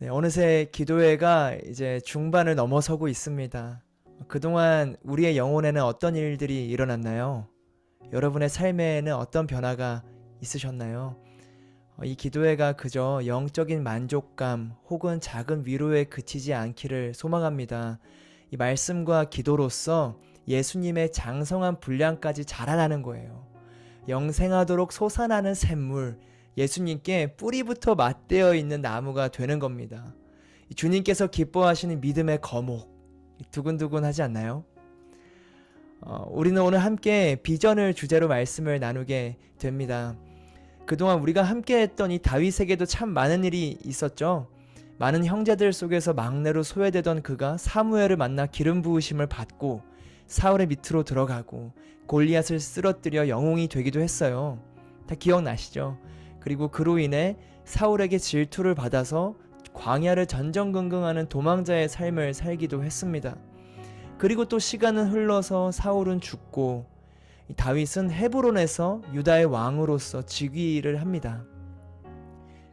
네, 어느새 기도회가 이제 중반을 넘어서고 있습니다. 그동안 우리의 영혼에는 어떤 일들이 일어났나요? 여러분의 삶에는 어떤 변화가 있으셨나요? 이 기도회가 그저 영적인 만족감 혹은 작은 위로에 그치지 않기를 소망합니다. 이 말씀과 기도로서 예수님의 장성한 분량까지 자라나는 거예요. 영생하도록 솟아나는 샘물, 예수님께 뿌리부터 맞대어 있는 나무가 되는 겁니다. 주님께서 기뻐하시는 믿음의 거목, 두근두근 하지 않나요? 우리는 오늘 함께 비전을 주제로 말씀을 나누게 됩니다. 그동안 우리가 함께 했던 이 다윗에게도 참 많은 일이 있었죠. 많은 형제들 속에서 막내로 소외되던 그가 사무엘을 만나 기름 부으심을 받고 사울의 밑으로 들어가고 골리앗을 쓰러뜨려 영웅이 되기도 했어요. 다 기억나시죠? 그리고 그로 인해 사울에게 질투를 받아서 광야를 전전긍긍하는 도망자의 삶을 살기도 했습니다. 그리고 또 시간은 흘러서 사울은 죽고 다윗은 헤브론에서 유다의 왕으로서 즉위를 합니다.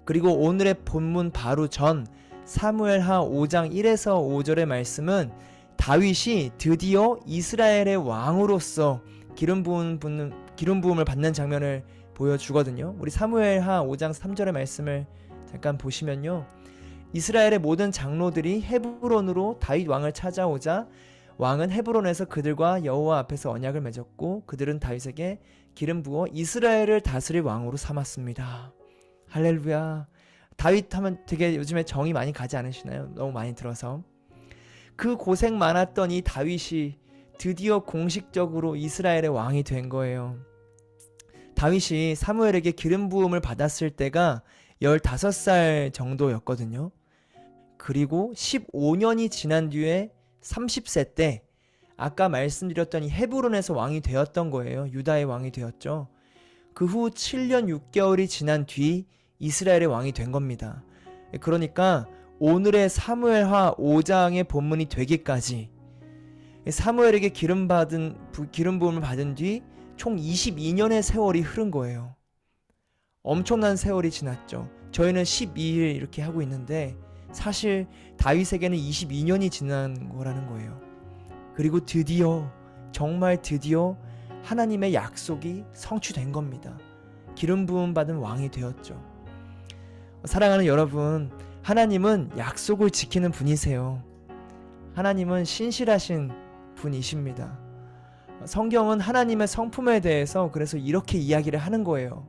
그리고 오늘의 본문 바로 전 사무엘하 5장 1에서 5절의 말씀은 다윗이 드디어 이스라엘의 왕으로서 기름 부음을 받는 장면을 보여주거든요. 우리 사무엘하 5장 3절의 말씀을 잠깐 보시면요. 이스라엘의 모든 장로들이 헤브론으로 다윗 왕을 찾아오자 왕은 헤브론에서 그들과 여호와 앞에서 언약을 맺었고 그들은 다윗에게 기름 부어 이스라엘을 다스릴 왕으로 삼았습니다. 할렐루야. 다윗 하면 되게 요즘에 정이 많이 가지 않으시나요? 너무 많이 들어서. 그 고생 많았던 이 다윗이 드디어 공식적으로 이스라엘의 왕이 된 거예요. 다윗이 사무엘에게 기름 부음을 받았을 때가 15살 정도였거든요. 그리고 15년이 지난 뒤에 30세 때 아까 말씀드렸던 이 헤브론에서 왕이 되었던 거예요. 유다의 왕이 되었죠. 그 후 7년 6개월이 지난 뒤 이스라엘의 왕이 된 겁니다. 그러니까 오늘의 사무엘하 5장의 본문이 되기까지 사무엘에게 기름 부음을 받은 뒤 총 22년의 세월이 흐른 거예요. 엄청난 세월이 지났죠. 저희는 12일 이렇게 하고 있는데 사실 다윗에게는 22년이 지난 거라는 거예요. 그리고 드디어 정말 드디어 하나님의 약속이 성취된 겁니다. 기름 부음 받은 왕이 되었죠. 사랑하는 여러분, 하나님은 약속을 지키는 분이세요. 하나님은 신실하신 분이십니다. 성경은 하나님의 성품에 대해서 그래서 이렇게 이야기를 하는 거예요.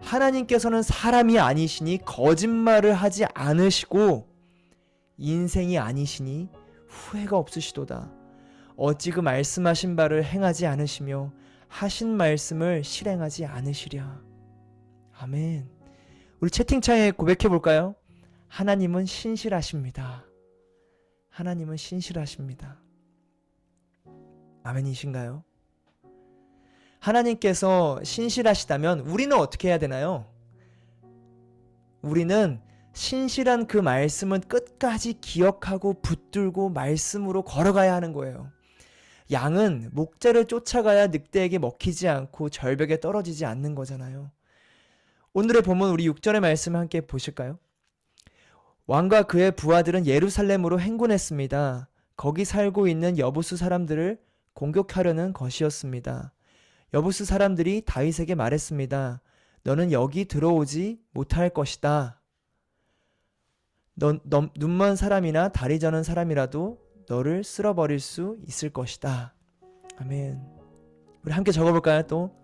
하나님께서는 사람이 아니시니 거짓말을 하지 않으시고 인생이 아니시니 후회가 없으시도다. 어찌 그 말씀하신 바를 행하지 않으시며 하신 말씀을 실행하지 않으시랴. 아멘. 우리 채팅창에 고백해 볼까요? 하나님은 신실하십니다. 하나님은 신실하십니다. 아멘이신가요? 하나님께서 신실하시다면 우리는 어떻게 해야 되나요? 우리는 신실한 그 말씀은 끝까지 기억하고 붙들고 말씀으로 걸어가야 하는 거예요. 양은 목자를 쫓아가야 늑대에게 먹히지 않고 절벽에 떨어지지 않는 거잖아요. 오늘의 본문 우리 6절의 말씀을 함께 보실까요? 왕과 그의 부하들은 예루살렘으로 행군했습니다. 거기 살고 있는 여부수 사람들을 공격하려는 것이었습니다. 여부수 사람들이 다윗에게 말했습니다. 너는 여기 들어오지 못할 것이다. 눈먼 사람이나 다리 저는 사람이라도 너를 쓸어버릴 수 있을 것이다. 아멘. 우리 함께 적어볼까요? 또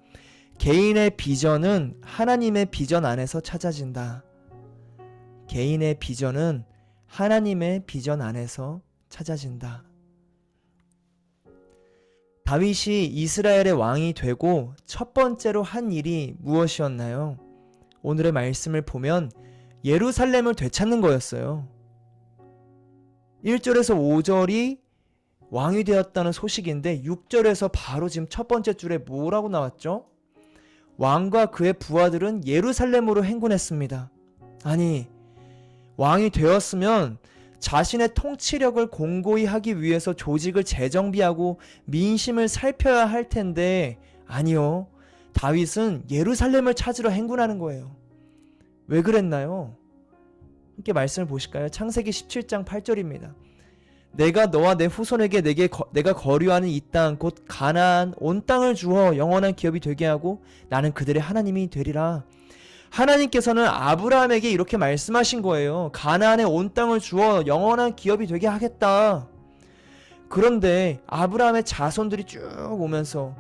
개인의 비전은 하나님의 비전 안에서 찾아진다. 개인의 비전은 하나님의 비전 안에서 찾아진다. 다윗이 이스라엘의 왕이 되고 첫 번째로 한 일이 무엇이었나요? 오늘의 말씀을 보면 예루살렘을 되찾는 거였어요. 1절에서 5절이 왕이 되었다는 소식인데 6절에서 바로 지금 첫 번째 줄에 뭐라고 나왔죠? 왕과 그의 부하들은 예루살렘으로 행군했습니다. 아니, 왕이 되었으면 자신의 통치력을 공고히 하기 위해서 조직을 재정비하고 민심을 살펴야 할 텐데 아니요. 다윗은 예루살렘을 찾으러 행군하는 거예요. 왜 그랬나요? 함께 말씀을 보실까요? 창세기 17장 8절입니다. 내가 너와 내 후손에게 내가 거류하는 이 땅 곧 가나안 온 땅을 주어 영원한 기업이 되게 하고 나는 그들의 하나님이 되리라. 하나님께서는 아브라함에게 이렇게 말씀하신 거예요. 가나안의 온 땅을 주어 영원한 기업이 되게 하겠다. 그런데 아브라함의 자손들이 쭉 오면서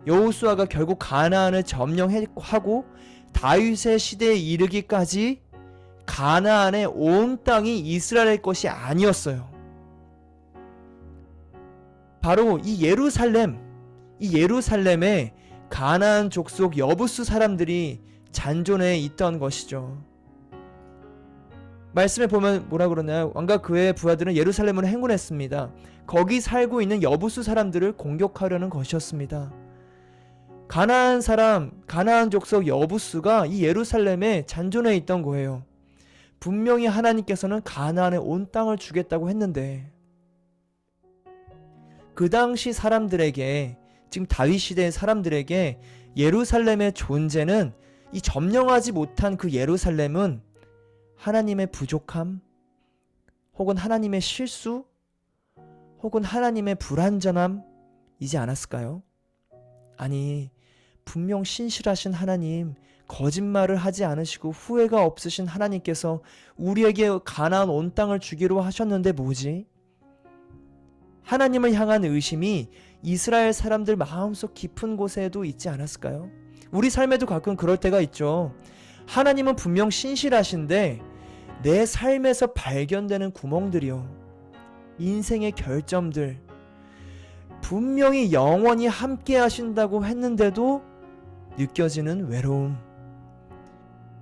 여호수아가 결국 가나안을 점령하고 다윗의 시대에 이르기까지 가나안의 온 땅이 이스라엘의 것이 아니었어요. 바로 이 예루살렘에 가나안 족속 여부수 사람들이 잔존해 있던 것이죠. 말씀에 보면 뭐라 그러나요? 왕과 그의 부하들은 예루살렘을 행군했습니다. 거기 살고 있는 여부수 사람들을 공격하려는 것이었습니다. 가나안 족속 여부수가 이 예루살렘에 잔존해 있던 거예요. 분명히 하나님께서는 가나안의 온 땅을 주겠다고 했는데 그 당시 사람들에게, 지금 다윗 시대의 사람들에게 예루살렘의 존재는, 이 점령하지 못한 그 예루살렘은 하나님의 부족함, 혹은 하나님의 실수, 혹은 하나님의 불완전함이지 않았을까요? 아니, 분명 신실하신 하나님, 거짓말을 하지 않으시고 후회가 없으신 하나님께서 우리에게 가나안 온 땅을 주기로 하셨는데 뭐지? 하나님을 향한 의심이 이스라엘 사람들 마음속 깊은 곳에도 있지 않았을까요? 우리 삶에도 가끔 그럴 때가 있죠. 하나님은 분명 신실하신데 내 삶에서 발견되는 구멍들이요, 인생의 결점들, 분명히 영원히 함께 하신다고 했는데도 느껴지는 외로움,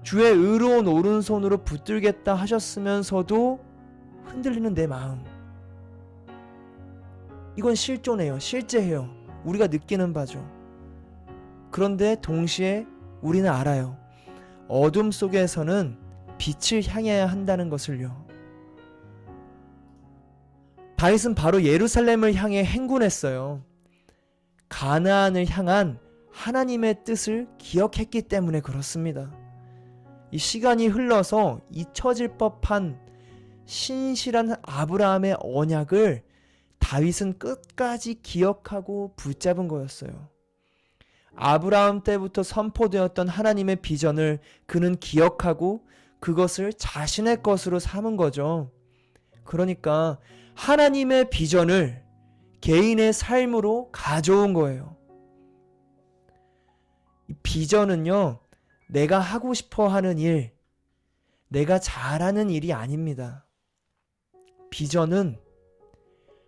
주의 의로운 오른손으로 붙들겠다 하셨으면서도 흔들리는 내 마음, 이건 실존해요. 실제해요. 우리가 느끼는 바죠. 그런데 동시에 우리는 알아요. 어둠 속에서는 빛을 향해야 한다는 것을요. 다윗은 바로 예루살렘을 향해 행군했어요. 가나안을 향한 하나님의 뜻을 기억했기 때문에 그렇습니다. 이 시간이 흘러서 잊혀질 법한 신실한 아브라함의 언약을 다윗은 끝까지 기억하고 붙잡은 거였어요. 아브라함 때부터 선포되었던 하나님의 비전을 그는 기억하고 그것을 자신의 것으로 삼은 거죠. 그러니까 하나님의 비전을 개인의 삶으로 가져온 거예요. 이 비전은요, 내가 하고 싶어 하는 일, 내가 잘하는 일이 아닙니다. 비전은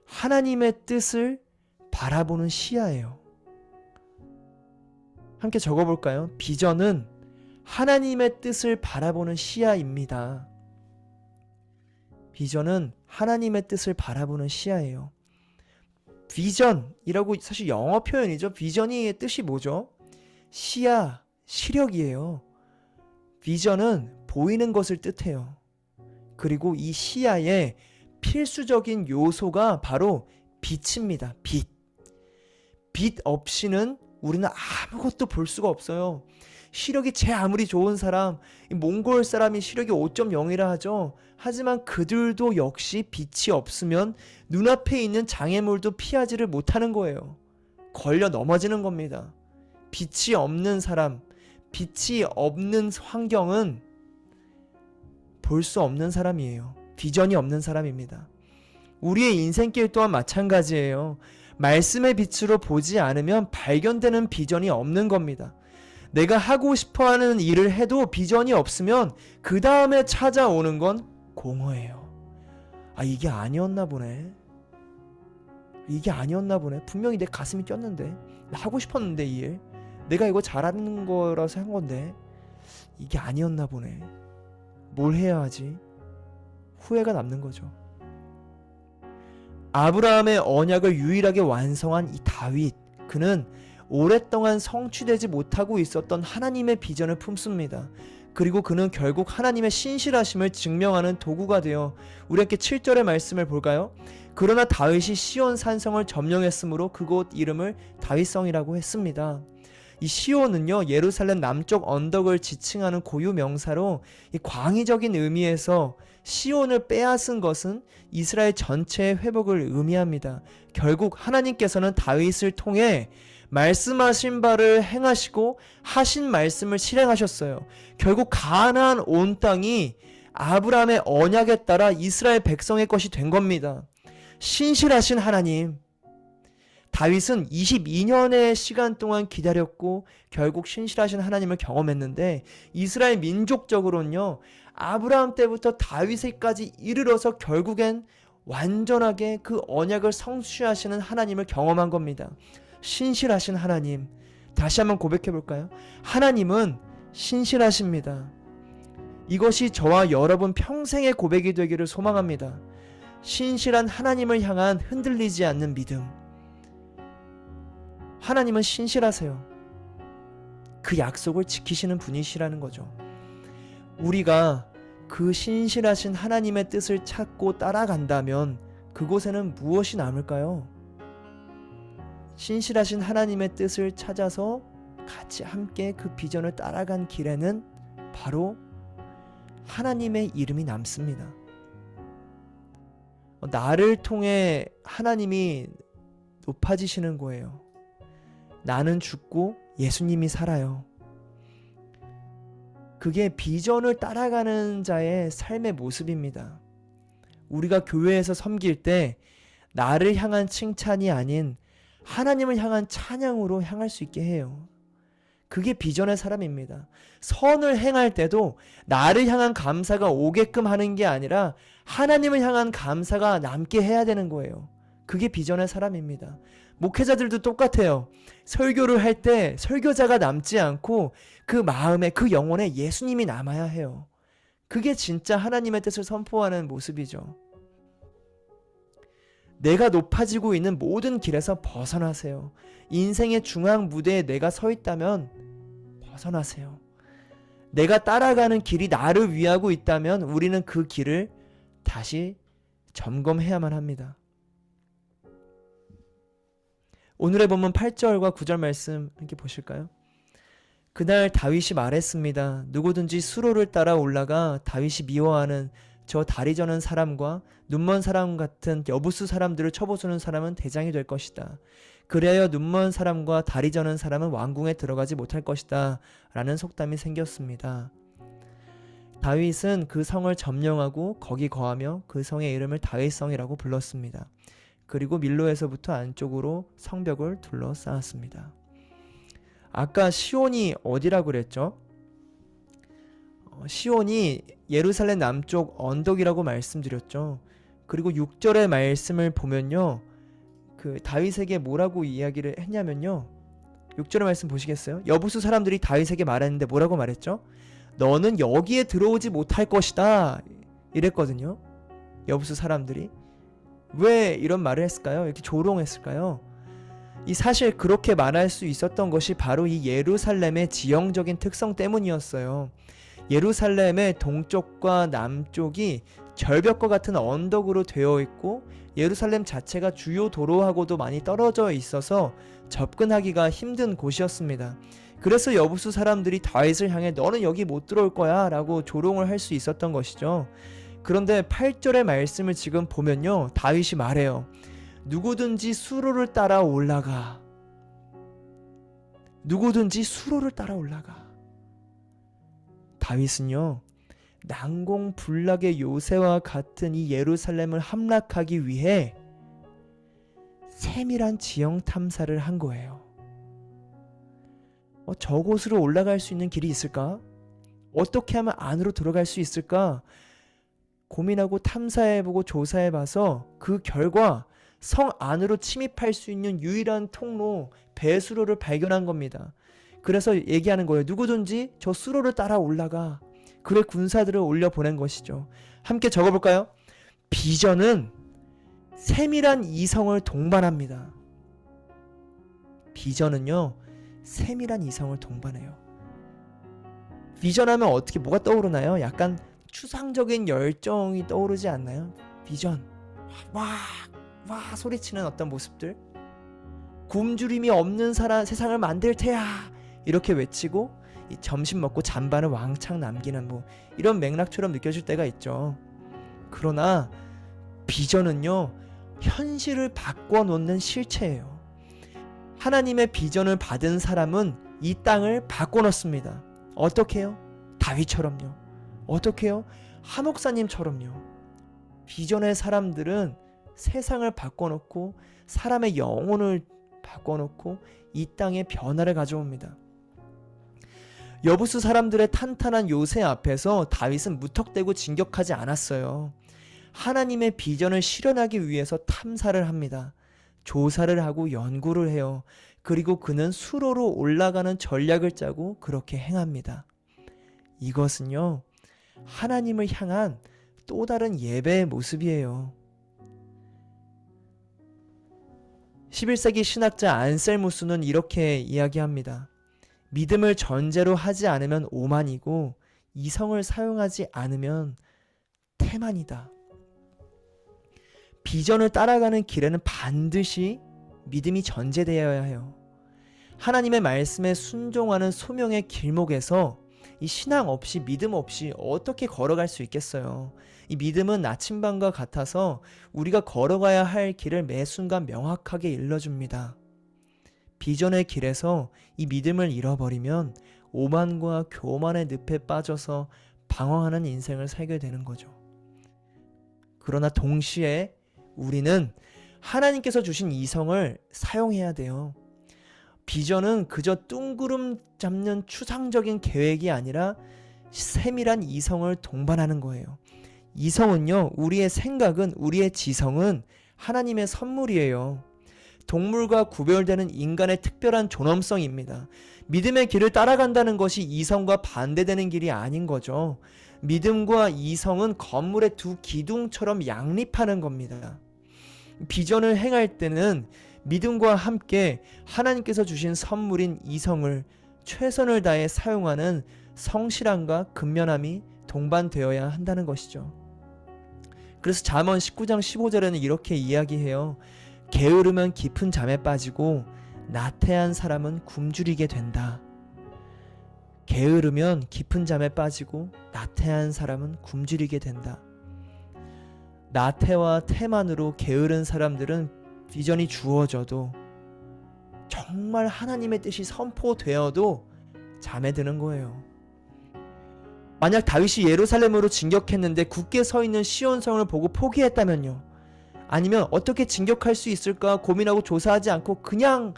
하나님의 뜻을 바라보는 시야예요. 함께 적어볼까요? 비전은 하나님의 뜻을 바라보는 시야입니다. 비전은 하나님의 뜻을 바라보는 시야예요. 비전이라고 사실 영어 표현이죠. 비전의 뜻이 뭐죠? 시야, 시력이에요. 비전은 보이는 것을 뜻해요. 그리고 이 시야에 필수적인 요소가 바로 빛입니다. 빛. 빛 없이는 우리는 아무것도 볼 수가 없어요. 시력이 제 아무리 좋은 사람, 몽골 사람이 시력이 5.0이라 하죠. 하지만 그들도 역시 빛이 없으면 눈앞에 있는 장애물도 피하지를 못하는 거예요. 걸려 넘어지는 겁니다. 빛이 없는 사람, 빛이 없는 환경은 볼 수 없는 사람이에요. 비전이 없는 사람입니다. 우리의 인생길 또한 마찬가지예요. 말씀의 빛으로 보지 않으면 발견되는 비전이 없는 겁니다. 내가 하고 싶어하는 일을 해도 비전이 없으면 그 다음에 찾아오는 건 공허해요. 아, 이게 아니었나 보네. 분명히 내 가슴이 뛰었는데, 나 하고 싶었는데 이 일, 내가 이거 잘하는 거라서 한 건데 이게 아니었나 보네. 뭘 해야 하지? 후회가 남는 거죠. 아브라함의 언약을 유일하게 완성한 이 다윗, 그는 오랫동안 성취되지 못하고 있었던 하나님의 비전을 품습니다. 그리고 그는 결국 하나님의 신실하심을 증명하는 도구가 되어, 우리 함께 7절의 말씀을 볼까요? 그러나 다윗이 시온 산성을 점령했으므로 그곳 이름을 다윗성이라고 했습니다. 이 시온은요, 예루살렘 남쪽 언덕을 지칭하는 고유 명사로 이 광의적인 의미에서 시온을 빼앗은 것은 이스라엘 전체의 회복을 의미합니다. 결국 하나님께서는 다윗을 통해 말씀하신 바를 행하시고 하신 말씀을 실행하셨어요. 결국 가나안 온 땅이 아브라함의 언약에 따라 이스라엘 백성의 것이 된 겁니다. 신실하신 하나님, 다윗은 22년의 시간 동안 기다렸고 결국 신실하신 하나님을 경험했는데, 이스라엘 민족적으로는요, 아브라함 때부터 다윗에까지 이르러서 결국엔 완전하게 그 언약을 성취하시는 하나님을 경험한 겁니다. 신실하신 하나님, 다시 한번 고백해 볼까요? 하나님은 신실하십니다. 이것이 저와 여러분 평생의 고백이 되기를 소망합니다. 신실한 하나님을 향한 흔들리지 않는 믿음. 하나님은 신실하세요. 그 약속을 지키시는 분이시라는 거죠. 우리가 그 신실하신 하나님의 뜻을 찾고 따라간다면 그곳에는 무엇이 남을까요? 신실하신 하나님의 뜻을 찾아서 같이 함께 그 비전을 따라간 길에는 바로 하나님의 이름이 남습니다. 나를 통해 하나님이 높아지시는 거예요. 나는 죽고 예수님이 살아요. 그게 비전을 따라가는 자의 삶의 모습입니다. 우리가 교회에서 섬길 때 나를 향한 칭찬이 아닌 하나님을 향한 찬양으로 향할 수 있게 해요. 그게 비전의 사람입니다. 선을 행할 때도 나를 향한 감사가 오게끔 하는 게 아니라 하나님을 향한 감사가 남게 해야 되는 거예요. 그게 비전의 사람입니다. 목회자들도 똑같아요. 설교를 할 때 설교자가 남지 않고 그 마음에, 그 영혼에 예수님이 남아야 해요. 그게 진짜 하나님의 뜻을 선포하는 모습이죠. 내가 높아지고 있는 모든 길에서 벗어나세요. 인생의 중앙 무대에 내가 서 있다면 벗어나세요. 내가 따라가는 길이 나를 위하고 있다면 우리는 그 길을 다시 점검해야만 합니다. 오늘의 본문 8절과 9절 말씀 함께 보실까요? 그날 다윗이 말했습니다. 누구든지 수로를 따라 올라가 다윗이 미워하는 저 다리 저는 사람과 눈먼 사람 같은 여부수 사람들을 쳐부수는 사람은 대장이 될 것이다. 그래야 눈먼 사람과 다리 저는 사람은 왕궁에 들어가지 못할 것이다. 라는 속담이 생겼습니다. 다윗은 그 성을 점령하고 거기 거하며 그 성의 이름을 다윗성이라고 불렀습니다. 그리고 밀로에서부터 안쪽으로 성벽을 둘러싸았습니다. 아까 시온이 어디라고 그랬죠? 시온이 예루살렘 남쪽 언덕이라고 말씀드렸죠. 그리고 6절의 말씀을 보면요, 그 다윗에게 뭐라고 이야기를 했냐면요, 6절의 말씀 보시겠어요? 여부수 사람들이 다윗에게 말했는데 뭐라고 말했죠? 너는 여기에 들어오지 못할 것이다 이랬거든요. 여부수 사람들이 왜 이런 말을 했을까요? 이렇게 조롱했을까요? 이 사실 그렇게 말할 수 있었던 것이 바로 이 예루살렘의 지형적인 특성 때문이었어요. 예루살렘의 동쪽과 남쪽이 절벽과 같은 언덕으로 되어 있고 예루살렘 자체가 주요 도로하고도 많이 떨어져 있어서 접근하기가 힘든 곳이었습니다. 그래서 여부수 사람들이 다윗을 향해 너는 여기 못 들어올 거야 라고 조롱을 할 수 있었던 것이죠. 그런데 8절의 말씀을 지금 보면요, 다윗이 말해요. 누구든지 수로를 따라 올라가. 누구든지 수로를 따라 올라가. 다윗은요, 난공불락의 요새와 같은 이 예루살렘을 함락하기 위해 세밀한 지형 탐사를 한 거예요. 저곳으로 올라갈 수 있는 길이 있을까? 어떻게 하면 안으로 들어갈 수 있을까? 고민하고 탐사해보고 조사해봐서 그 결과 성 안으로 침입할 수 있는 유일한 통로 배수로를 발견한 겁니다. 그래서 얘기하는 거예요. 누구든지 저 수로를 따라 올라가. 그래 군사들을 올려보낸 것이죠. 함께 적어볼까요? 비전은 세밀한 이성을 동반합니다. 비전은요, 세밀한 이성을 동반해요. 비전하면 어떻게 뭐가 떠오르나요? 약간 추상적인 열정이 떠오르지 않나요? 비전, 와 소리치는 어떤 모습들, 굶주림이 없는 세상을 만들 테야, 이렇게 외치고 이 점심 먹고 잠바는 왕창 남기는 뭐 이런 맥락처럼 느껴질 때가 있죠. 그러나 비전은요, 현실을 바꿔놓는 실체예요. 하나님의 비전을 받은 사람은 이 땅을 바꿔놓습니다. 어떻게 해요? 다윗처럼요. 어떻게 해요? 하 목사님처럼요. 비전의 사람들은 세상을 바꿔놓고 사람의 영혼을 바꿔놓고 이 땅에 변화를 가져옵니다. 여부수 사람들의 탄탄한 요새 앞에서 다윗은 무턱대고 진격하지 않았어요. 하나님의 비전을 실현하기 위해서 탐사를 합니다. 조사를 하고 연구를 해요. 그리고 그는 수로로 올라가는 전략을 짜고 그렇게 행합니다. 이것은요, 하나님을 향한 또 다른 예배의 모습이에요. 11세기 신학자 안셀무스는 이렇게 이야기합니다. 믿음을 전제로 하지 않으면 오만이고 이성을 사용하지 않으면 태만이다. 비전을 따라가는 길에는 반드시 믿음이 전제되어야 해요. 하나님의 말씀에 순종하는 소명의 길목에서 이 신앙 없이 믿음 없이 어떻게 걸어갈 수 있겠어요. 이 믿음은 나침반과 같아서 우리가 걸어가야 할 길을 매 순간 명확하게 일러줍니다. 비전의 길에서 이 믿음을 잃어버리면 오만과 교만의 늪에 빠져서 방황하는 인생을 살게 되는 거죠. 그러나 동시에 우리는 하나님께서 주신 이성을 사용해야 돼요. 비전은 그저 뚱구름 잡는 추상적인 계획이 아니라 세밀한 이성을 동반하는 거예요. 이성은요, 우리의 생각은, 우리의 지성은 하나님의 선물이에요. 동물과 구별되는 인간의 특별한 존엄성입니다. 믿음의 길을 따라간다는 것이 이성과 반대되는 길이 아닌 거죠. 믿음과 이성은 건물의 두 기둥처럼 양립하는 겁니다. 비전을 행할 때는 믿음과 함께 하나님께서 주신 선물인 이성을 최선을 다해 사용하는 성실함과 근면함이 동반되어야 한다는 것이죠. 그래서 잠언 19장 15절에는 이렇게 이야기해요. 게으르면 깊은 잠에 빠지고 나태한 사람은 굶주리게 된다. 게으르면 깊은 잠에 빠지고 나태한 사람은 굶주리게 된다. 나태와 태만으로 게으른 사람들은 비전이 주어져도 정말 하나님의 뜻이 선포되어도 잠에 드는 거예요. 만약 다윗이 예루살렘으로 진격했는데 굳게 서 있는 시온성을 보고 포기했다면요. 아니면 어떻게 진격할 수 있을까 고민하고 조사하지 않고 그냥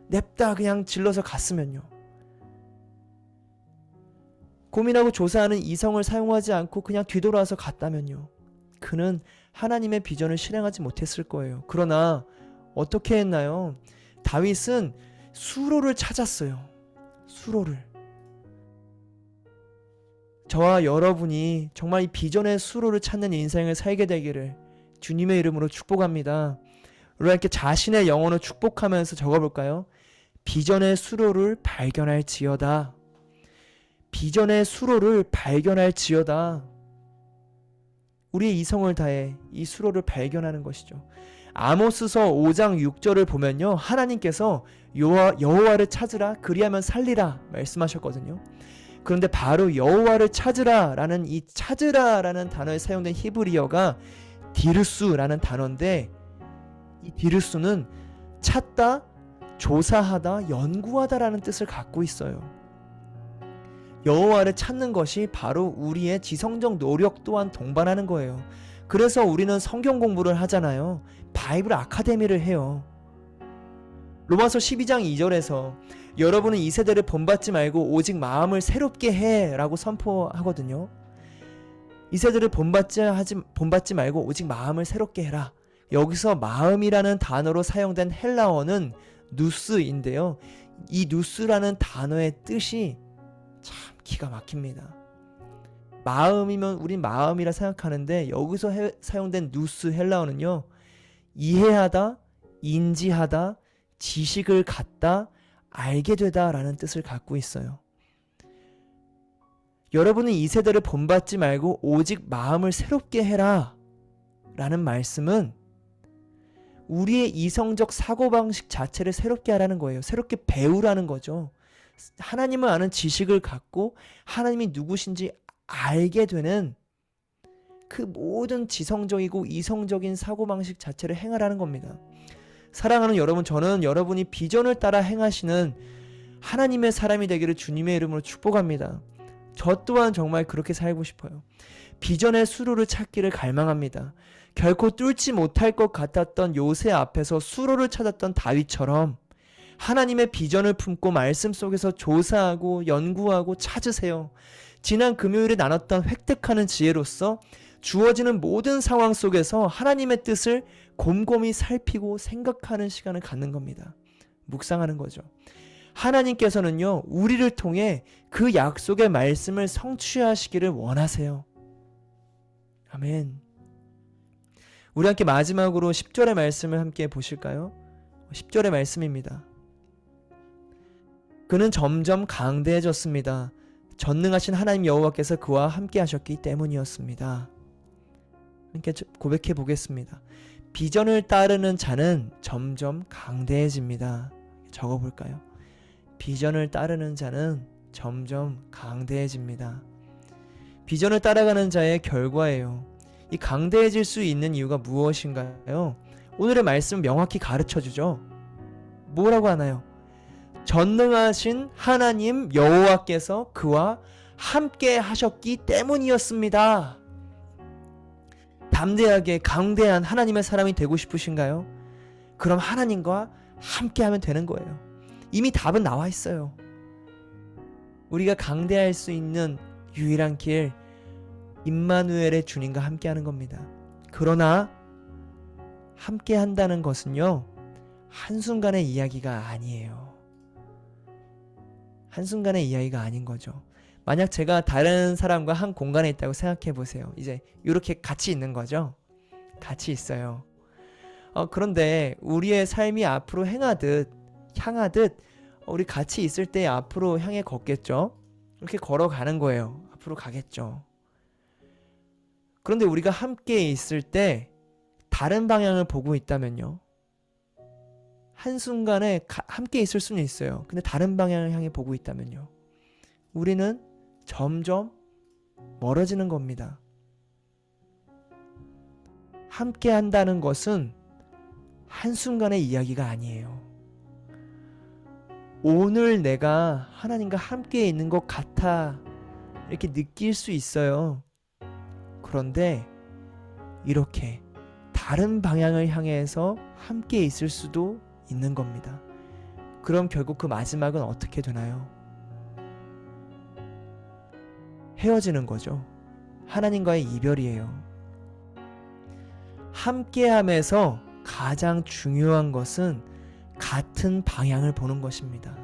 냅다 그냥 질러서 갔으면요. 고민하고 조사하는 이성을 사용하지 않고 그냥 뒤돌아서 갔다면요. 그는 하나님의 비전을 실행하지 못했을 거예요. 그러나 어떻게 했나요? 다윗은 수로를 찾았어요. 수로를. 저와 여러분이 정말 이 비전의 수로를 찾는 인생을 살게 되기를 주님의 이름으로 축복합니다. 우리가 이렇게 자신의 영혼을 축복하면서 적어볼까요? 비전의 수로를 발견할지어다. 비전의 수로를 발견할지어다. 우리의 이성을 다해 이 수로를 발견하는 것이죠. 아모스서 5장 6절을 보면요, 하나님께서 여호와를 찾으라 그리하면 살리라 말씀하셨거든요. 그런데 바로 여호와를 찾으라라는 이 찾으라라는 단어에 사용된 히브리어가 디르수라는 단어인데, 이 디르수는 찾다, 조사하다, 연구하다라는 뜻을 갖고 있어요. 여호와를 찾는 것이 바로 우리의 지성적 노력 또한 동반하는 거예요. 그래서 우리는 성경 공부를 하잖아요. 바이블 아카데미를 해요. 로마서 12장 2절에서 여러분은 이 세대를 본받지 말고 오직 마음을 새롭게 해 라고 선포하거든요. 이 세대를 본받지 말고 오직 마음을 새롭게 해라. 여기서 마음이라는 단어로 사용된 헬라어는 누스인데요. 이 누스라는 단어의 뜻이 참 기가 막힙니다. 마음이면 우린 마음이라 생각하는데 여기서 사용된 누스 헬라어는요, 이해하다, 인지하다, 지식을 갖다, 알게 되다 라는 뜻을 갖고 있어요. 여러분은 이 세대를 본받지 말고 오직 마음을 새롭게 해라 라는 말씀은 우리의 이성적 사고방식 자체를 새롭게 하라는 거예요. 새롭게 배우라는 거죠. 하나님을 아는 지식을 갖고 하나님이 누구신지 알게 되는 그 모든 지성적이고 이성적인 사고방식 자체를 행하라는 겁니다. 사랑하는 여러분, 저는 여러분이 비전을 따라 행하시는 하나님의 사람이 되기를 주님의 이름으로 축복합니다. 저 또한 정말 그렇게 살고 싶어요. 비전의 수로를 찾기를 갈망합니다. 결코 뚫지 못할 것 같았던 요새 앞에서 수로를 찾았던 다윗처럼 하나님의 비전을 품고 말씀 속에서 조사하고 연구하고 찾으세요. 지난 금요일에 나눴던 획득하는 지혜로서 주어지는 모든 상황 속에서 하나님의 뜻을 곰곰이 살피고 생각하는 시간을 갖는 겁니다. 묵상하는 거죠. 하나님께서는요, 우리를 통해 그 약속의 말씀을 성취하시기를 원하세요. 아멘. 우리 함께 마지막으로 10절의 말씀을 함께 보실까요? 10절의 말씀입니다. 그는 점점 강대해졌습니다. 전능하신 하나님 여호와께서 그와 함께 하셨기 때문이었습니다. 함께 고백해 보겠습니다. 비전을 따르는 자는 점점 강대해집니다. 적어볼까요? 비전을 따르는 자는 점점 강대해집니다. 비전을 따라가는 자의 결과예요. 이 강대해질 수 있는 이유가 무엇인가요? 오늘의 말씀 명확히 가르쳐주죠. 뭐라고 하나요? 전능하신 하나님 여호와께서 그와 함께 하셨기 때문이었습니다. 담대하게 강대한 하나님의 사람이 되고 싶으신가요? 그럼 하나님과 함께 하면 되는 거예요. 이미 답은 나와 있어요. 우리가 강대할 수 있는 유일한 길, 임마누엘의 주님과 함께 하는 겁니다. 그러나 함께 한다는 것은요, 한순간의 이야기가 아니에요. 한순간의 이야기가 아닌 거죠. 만약 제가 다른 사람과 한 공간에 있다고 생각해 보세요. 이제 이렇게 같이 있는 거죠. 같이 있어요. 그런데 우리의 삶이 앞으로 향하듯 우리 같이 있을 때 앞으로 향해 걷겠죠. 이렇게 걸어가는 거예요. 앞으로 가겠죠. 그런데 우리가 함께 있을 때 다른 방향을 보고 있다면요, 한순간에 함께 있을 수는 있어요. 근데 다른 방향을 향해 보고 있다면요, 우리는 점점 멀어지는 겁니다. 함께 한다는 것은 한순간의 이야기가 아니에요. 오늘 내가 하나님과 함께 있는 것 같아 이렇게 느낄 수 있어요. 그런데 이렇게 다른 방향을 향해서 함께 있을 수도 있는 겁니다. 그럼 결국 그 마지막은 어떻게 되나요? 헤어지는 거죠. 하나님과의 이별이에요. 함께함에서 가장 중요한 것은 같은 방향을 보는 것입니다.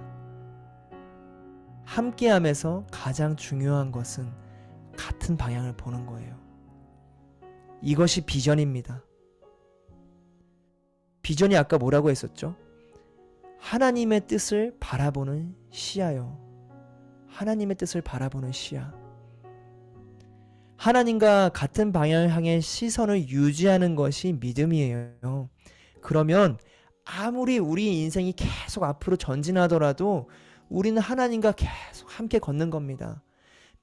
함께함에서 가장 중요한 것은 같은 방향을 보는 거예요. 이것이 비전입니다. 비전이 아까 뭐라고 했었죠? 하나님의 뜻을 바라보는 시야요. 하나님의 뜻을 바라보는 시야. 하나님과 같은 방향을 향해 시선을 유지하는 것이 믿음이에요. 그러면 아무리 우리 인생이 계속 앞으로 전진하더라도 우리는 하나님과 계속 함께 걷는 겁니다.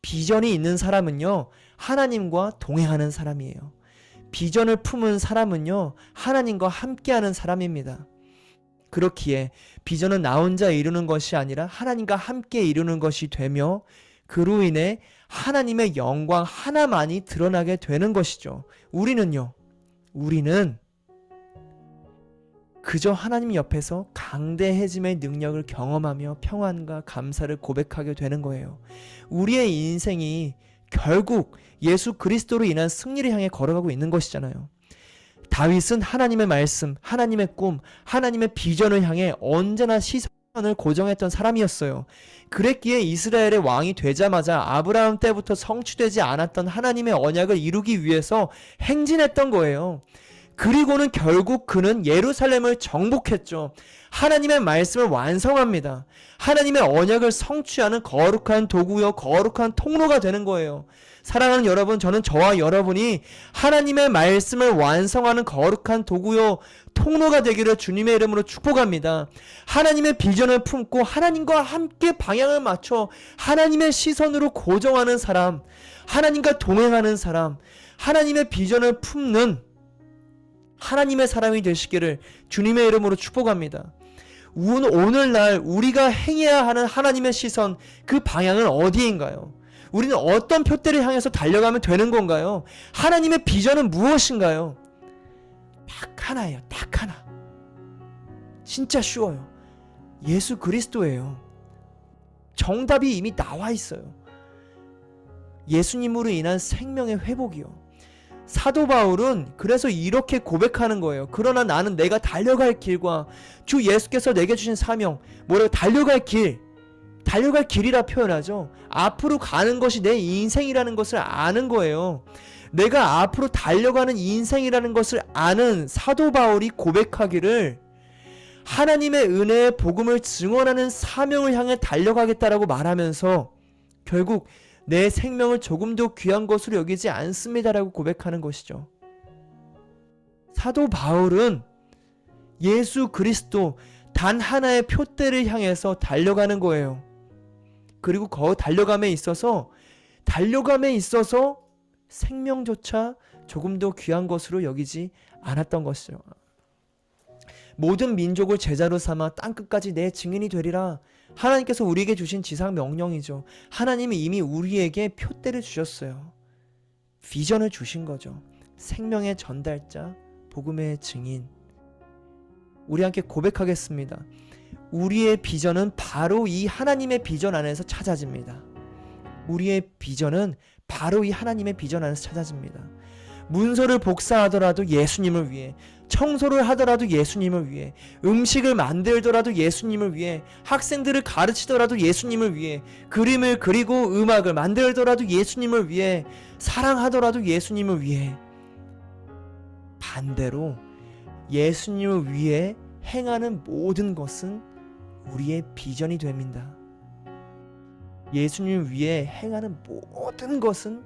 비전이 있는 사람은요, 하나님과 동행하는 사람이에요. 비전을 품은 사람은요, 하나님과 함께하는 사람입니다. 그렇기에 비전은 나 혼자 이루는 것이 아니라 하나님과 함께 이루는 것이 되며, 그로 인해 하나님의 영광 하나만이 드러나게 되는 것이죠. 우리는 그저 하나님 옆에서 강대해짐의 능력을 경험하며 평안과 감사를 고백하게 되는 거예요. 우리의 인생이 결국 예수 그리스도로 인한 승리를 향해 걸어가고 있는 것이잖아요. 다윗은 하나님의 말씀, 하나님의 꿈, 하나님의 비전을 향해 언제나 시선을 고정했던 사람이었어요. 그랬기에 이스라엘의 왕이 되자마자 아브라함 때부터 성취되지 않았던 하나님의 언약을 이루기 위해서 행진했던 거예요. 그리고는 결국 그는 예루살렘을 정복했죠. 하나님의 말씀을 완성합니다. 하나님의 언약을 성취하는 거룩한 도구요, 거룩한 통로가 되는 거예요. 사랑하는 여러분, 저는 저와 여러분이 하나님의 말씀을 완성하는 거룩한 도구요, 통로가 되기를 주님의 이름으로 축복합니다. 하나님의 비전을 품고 하나님과 함께 방향을 맞춰 하나님의 시선으로 고정하는 사람, 하나님과 동행하는 사람, 하나님의 비전을 품는 하나님의 사람이 되시기를 주님의 이름으로 축복합니다. 오늘날 우리가 행해야 하는 하나님의 시선, 그 방향은 어디인가요? 우리는 어떤 표대를 향해서 달려가면 되는 건가요? 하나님의 비전은 무엇인가요? 딱 하나예요. 딱 하나. 진짜 쉬워요. 예수 그리스도예요. 정답이 이미 나와 있어요. 예수님으로 인한 생명의 회복이요. 사도 바울은 그래서 이렇게 고백하는 거예요. 그러나 나는 내가 달려갈 길과 주 예수께서 내게 주신 사명, 뭐라고 달려갈 길이라 표현하죠. 앞으로 가는 것이 내 인생이라는 것을 아는 거예요. 내가 앞으로 달려가는 인생이라는 것을 아는 사도 바울이 고백하기를 하나님의 은혜의 복음을 증언하는 사명을 향해 달려가겠다라고 말하면서 결국 내 생명을 조금도 귀한 것으로 여기지 않습니다라고 고백하는 것이죠. 사도 바울은 예수 그리스도 단 하나의 표대를 향해서 달려가는 거예요. 그리고 그 달려감에 있어서 생명조차 조금도 귀한 것으로 여기지 않았던 것이죠. 모든 민족을 제자로 삼아 땅끝까지 내 증인이 되리라. 하나님께서 우리에게 주신 지상 명령이죠. 하나님이 이미 우리에게 표대를 주셨어요. 비전을 주신 거죠. 생명의 전달자, 복음의 증인. 우리 함께 고백하겠습니다. 우리의 비전은 바로 이 하나님의 비전 안에서 찾아집니다. 우리의 비전은 바로 이 하나님의 비전 안에서 찾아집니다. 문서를 복사하더라도 예수님을 위해, 청소를 하더라도 예수님을 위해, 음식을 만들더라도 예수님을 위해, 학생들을 가르치더라도 예수님을 위해, 그림을 그리고 음악을 만들더라도 예수님을 위해, 사랑하더라도 예수님을 위해. 반대로 예수님을 위해 행하는 모든 것은 우리의 비전이 됩니다. 예수님을 위해 행하는 모든 것은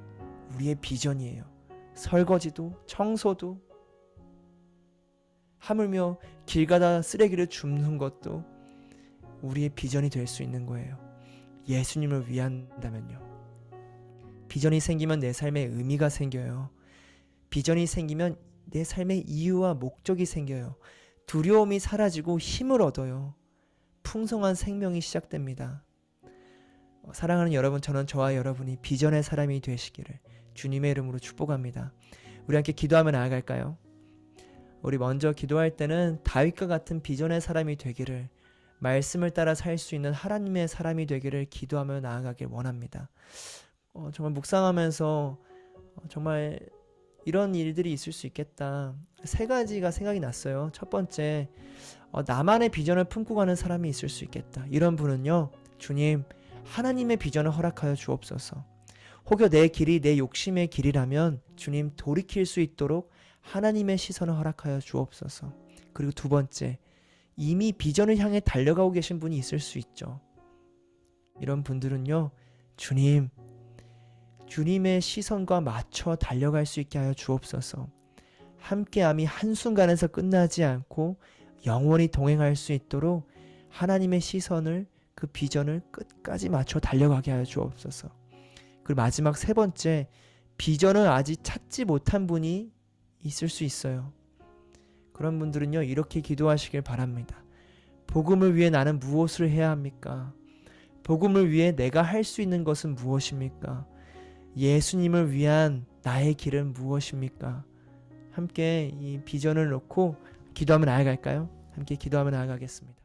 우리의 비전이에요. 설거지도, 청소도, 하물며 길 가다 쓰레기를 줍는 것도 우리의 비전이 될 수 있는 거예요. 예수님을 위한다면요. 비전이 생기면 내 삶에 의미가 생겨요. 비전이 생기면 내 삶에 이유와 목적이 생겨요. 두려움이 사라지고 힘을 얻어요. 풍성한 생명이 시작됩니다. 사랑하는 여러분, 저는 저와 여러분이 비전의 사람이 되시기를 주님의 이름으로 축복합니다. 우리 함께 기도하며 나아갈까요? 우리 먼저 기도할 때는 다윗과 같은 비전의 사람이 되기를, 말씀을 따라 살 수 있는 하나님의 사람이 되기를 기도하며 나아가길 원합니다. 정말 묵상하면서 정말 이런 일들이 있을 수 있겠다. 세 가지가 생각이 났어요. 첫 번째, 나만의 비전을 품고 가는 사람이 있을 수 있겠다. 이런 분은요, 주님, 하나님의 비전을 허락하여 주옵소서. 혹여 내 길이 내 욕심의 길이라면 주님, 돌이킬 수 있도록 하나님의 시선을 허락하여 주옵소서. 그리고 두 번째, 이미 비전을 향해 달려가고 계신 분이 있을 수 있죠. 이런 분들은요, 주님, 주님의 시선과 맞춰 달려갈 수 있게 하여 주옵소서. 함께함이 한순간에서 끝나지 않고 영원히 동행할 수 있도록 하나님의 시선을, 그 비전을 끝까지 맞춰 달려가게 하여 주옵소서. 그리고 마지막 세 번째, 비전을 아직 찾지 못한 분이 있을 수 있어요. 그런 분들은요, 이렇게 기도하시길 바랍니다. 복음을 위해 나는 무엇을 해야 합니까? 복음을 위해 내가 할 수 있는 것은 무엇입니까? 예수님을 위한 나의 길은 무엇입니까? 함께 이 비전을 놓고 기도하며 나아갈까요? 함께 기도하며 나아가겠습니다.